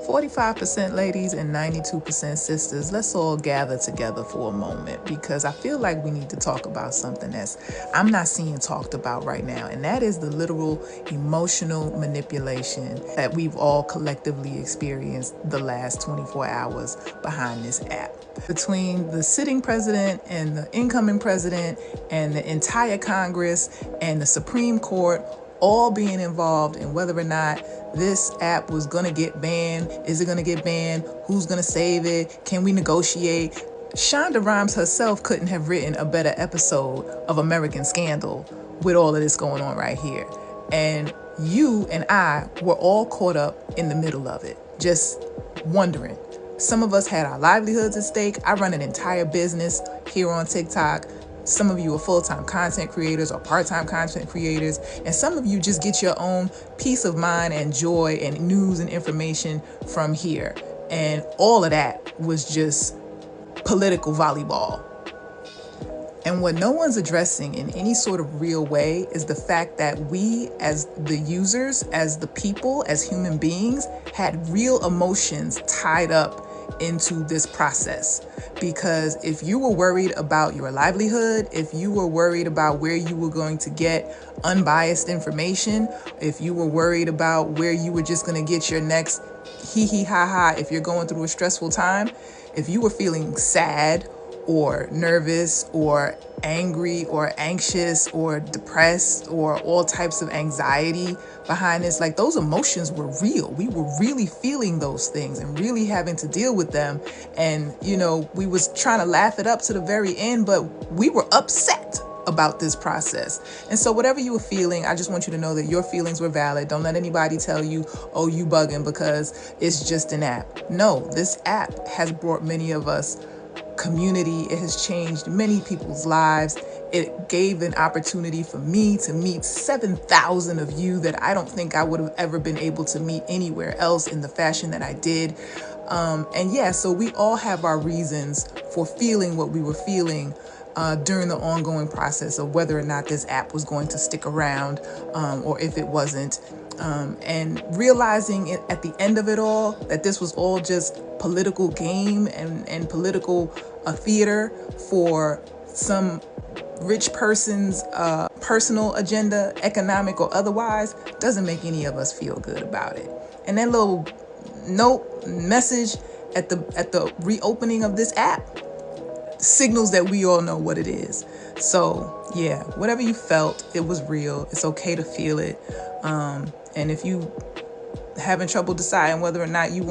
45% ladies and 92% sisters, let's all gather together for a moment, because I feel like we need to talk about something that's I'm not seeing talked about right now, and that is the literal emotional manipulation that we've all collectively experienced the last 24 hours behind this app. Between the sitting president and the incoming president and the entire Congress and the Supreme Court all being involved in whether or not this app was going to get banned. Is it going to get banned? Who's going to save it? Can we negotiate? Shonda Rhimes herself couldn't have written a better episode of American Scandal with all of this going on right here. And you and I were all caught up in the middle of it, just wondering. Some of us had our livelihoods at stake. I run an entire business here on TikTok. Some of you are full-time content creators or part-time content creators, and some of you just get your own peace of mind and joy and news and information from here. And all of that was just political volleyball. And what no one's addressing in any sort of real way is the fact that we, as the users, as the people, as human beings, had real emotions tied up into this process. Because if you were worried about your livelihood, if you were worried about where you were going to get unbiased information, if you were worried about where you were just going to get your next hee hee ha ha if you're going through a stressful time, if you were feeling sad or nervous or angry or anxious or depressed or all types of anxiety behind this, like, those emotions were real. We were really feeling those things and really having to deal with them. And, you know, we was trying to laugh it up to the very end, but we were upset about this process. And so whatever you were feeling, I just want you to know that your feelings were valid. Don't let anybody tell you, oh, you bugging because it's just an app. No, this app has brought many of us community. It has changed many people's lives. It gave an opportunity for me to meet 7,000 of you that I don't think I would have ever been able to meet anywhere else in the fashion that I did. And yeah, so we all have our reasons for feeling what we were feeling during the ongoing process of whether or not this app was going to stick around or if it wasn't. And realizing it at the end of it all, that this was all just political game and political theater for some rich person's personal agenda, economic or otherwise, doesn't make any of us feel good about it. And that little note message at the reopening of this app signals that we all know what it is. So yeah, whatever you felt, it was real. It's okay to feel it. And if you having trouble deciding whether or not you